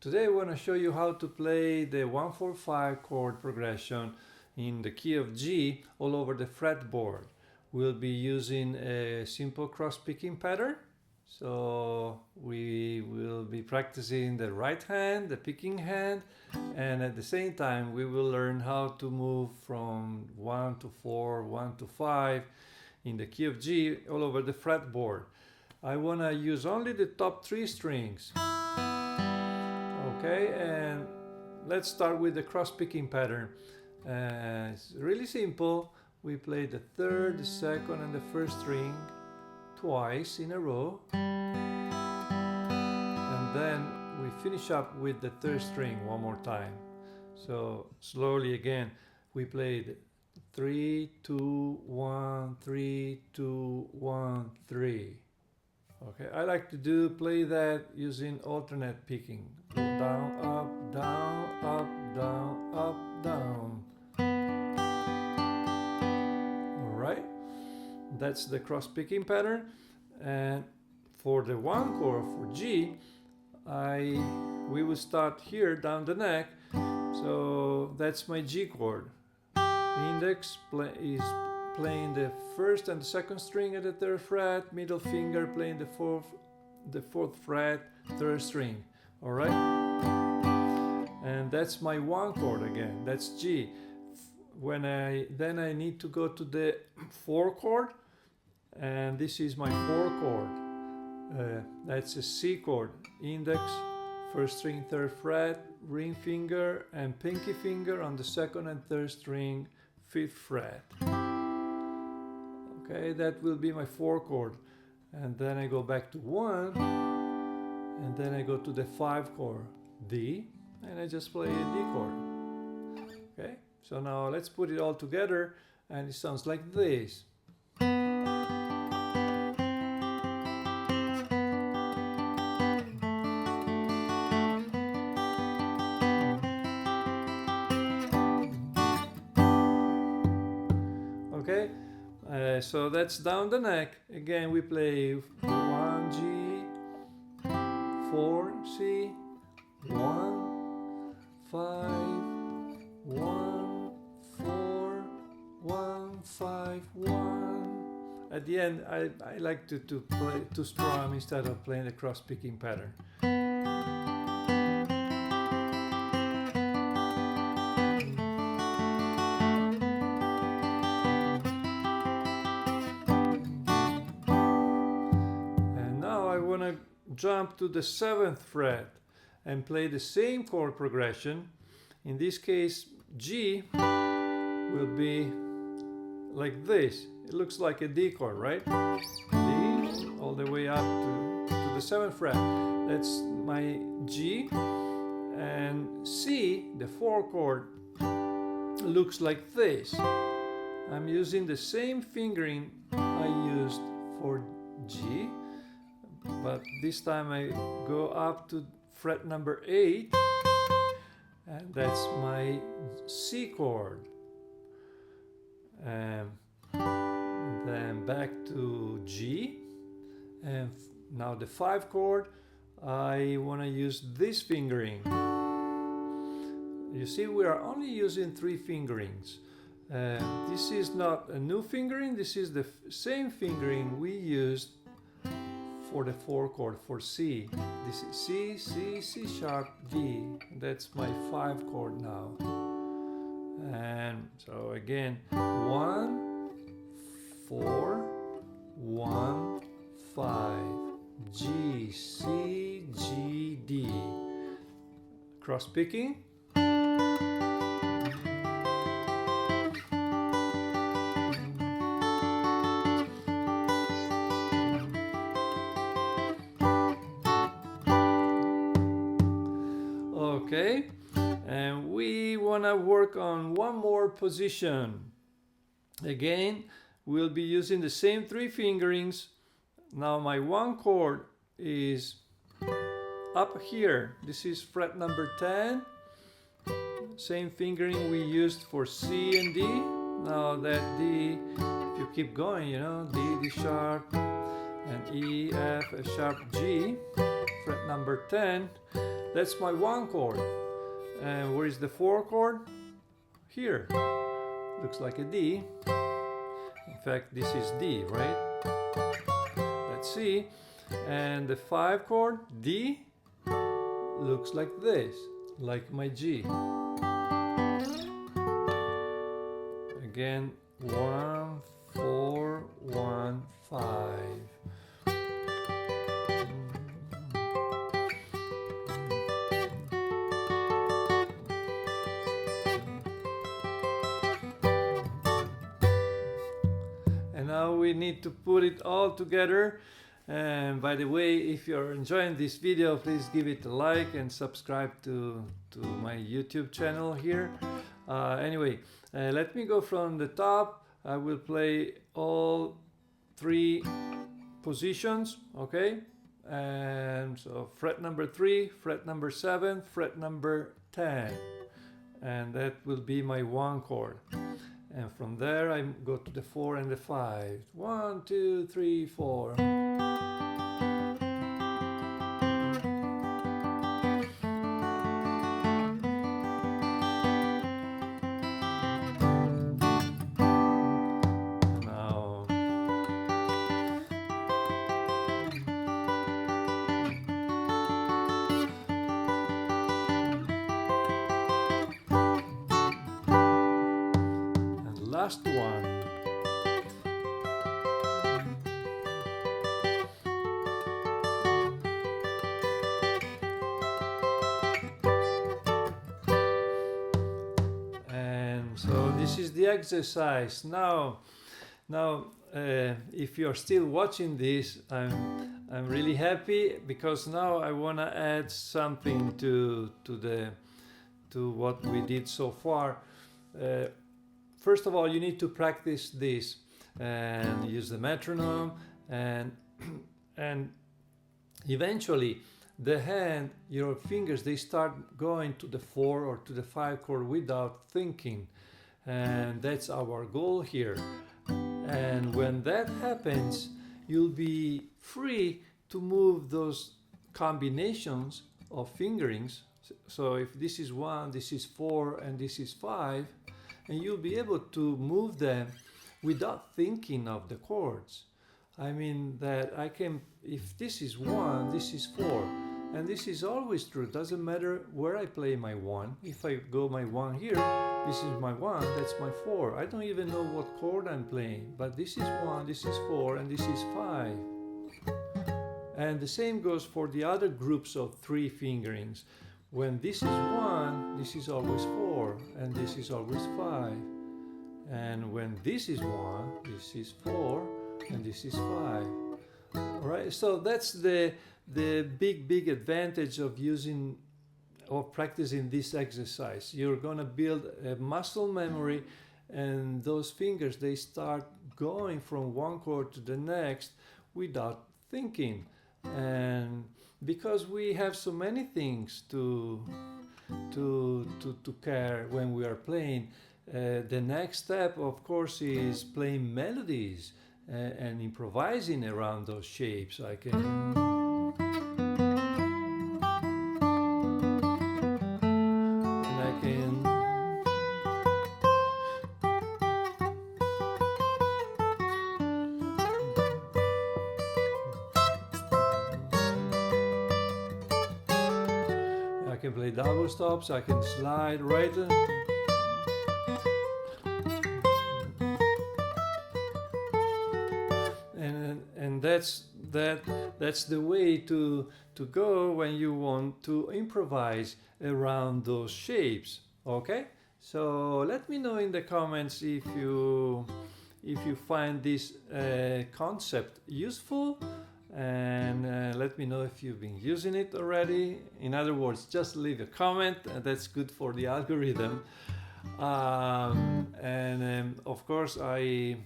Today I want to show you how to play the 1-4-5 chord progression in the key of G all over the fretboard. We'll be using a simple cross-picking pattern. So we will be practicing the right hand, the picking hand, and at the same time we will learn how to move from 1 to 4, 1 to 5 in the key of G all over the fretboard. I want to use only the top 3 strings. Okay, and let's start with the cross-picking pattern. It's really simple. We play the third, the second, and the first string twice in a row, and then we finish up with the third string one more time. So slowly again, we played 3, 2, 1, 3, 2, 1, 3. Okay, I like to play that using alternate picking. Go down, up, down, up, down, up, down. Alright, that's the cross picking pattern. And for the 1 chord for G, we will start here down the neck. So that's my G chord. Index is playing the first and the second string at the 3rd fret, middle finger playing the 4th fret, 3rd string. All right, and that's my 1 chord again. That's G. Then I need to go to the 4 chord, and this is my 4 chord. That's a C chord. Index, 1st string, 3rd fret, ring finger and pinky finger on the 2nd and 3rd string, 5th fret. Okay, that will be my 4 chord, and then I go back to 1, and then I go to the 5 chord, D, and I just play a D chord. Okay, so now let's put it all together, and it sounds like this. Okay. So that's down the neck. Again, we play 1 G, 4 C, 1, 5, 1, 4, 1, 5, 1. At the end, I like to play to strum instead of playing the cross-picking pattern. Jump to the 7th fret and play the same chord progression. In this case, G will be like this. It looks like a D chord, right? D all the way up to the 7th fret. That's my G. And C, the 4 chord, looks like this. I'm using the same fingering I used for G, but this time I go up to fret number 8, and that's my C chord. And then back to G, and now the 5 chord, I want to use this fingering. You see, we are only using 3 fingerings. This is not a new fingering, this is the same fingering we used for the 4 chord for C. This is C, C, C sharp, D. That's my 5 chord now. And so again, 1, 4, 1, 5, G, C, G, D. Cross picking. Okay, and we want to work on one more position. Again, we'll be using the same 3 fingerings. Now my 1 chord is up here. This is fret number 10. Same fingering we used for C and D. Now that D, if you keep going, you know, D sharp, and E, F, F sharp, G, fret number 10. That's my 1 chord. And where is the 4 chord? Here. Looks like a D. In fact, this is D, right? That's C. And the 5 chord, D, looks like this, like my G. Again, 1, 4, 1, 5. And now we need to put it all together. And by the way, if you're enjoying this video, please give it a like and subscribe to my YouTube channel here. Anyway, let me go from the top. I will play all 3 positions, okay? And so fret number 3, fret number 7, fret number 10. And that will be my 1 chord. And from there I go to the 4 and the 5. 1, 2, 3, 4. Last one. And so this is the exercise. Now, if you're still watching this, I'm really happy because now I want to add something to what we did so far. First of all, you need to practice this and use the metronome, and eventually the hand, your fingers, they start going to the 4 or to the 5 chord without thinking, and that's our goal here. And when that happens, you'll be free to move those combinations of fingerings. So if this is 1, this is 4, and this is 5, and you'll be able to move them without thinking of the chords. I mean that I can, if this is 1, this is 4, and this is always true. Doesn't matter where I play my 1. If I go my 1 here, this is my 1, that's my 4. I don't even know what chord I'm playing, but this is 1, this is 4, and this is 5. And the same goes for the other groups of 3 fingerings. When this is 1, this is always 4, and this is always 5. And when this is 1, this is 4, and this is 5. All right, so that's the big advantage of practicing this exercise. You're gonna build a muscle memory, and those fingers, they start going from one chord to the next without thinking. And because we have so many things to care when we are playing, the next step, of course, is playing melodies and improvising around those shapes. I can. I can play double stops, I can slide right and that's the way to go when you want to improvise around those shapes. Okay, so let me know in the comments if you find this concept useful, and let me know if you've been using it already. In other words, just leave a comment, and that's good for the algorithm. Of course, I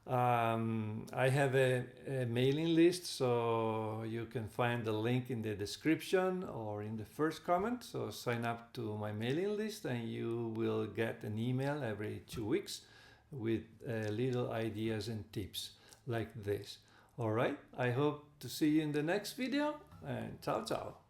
have a mailing list, so you can find the link in the description or in the first comment. So sign up to my mailing list and you will get an email every 2 weeks with little ideas and tips like this. All right, I hope to see you in the next video, and ciao ciao.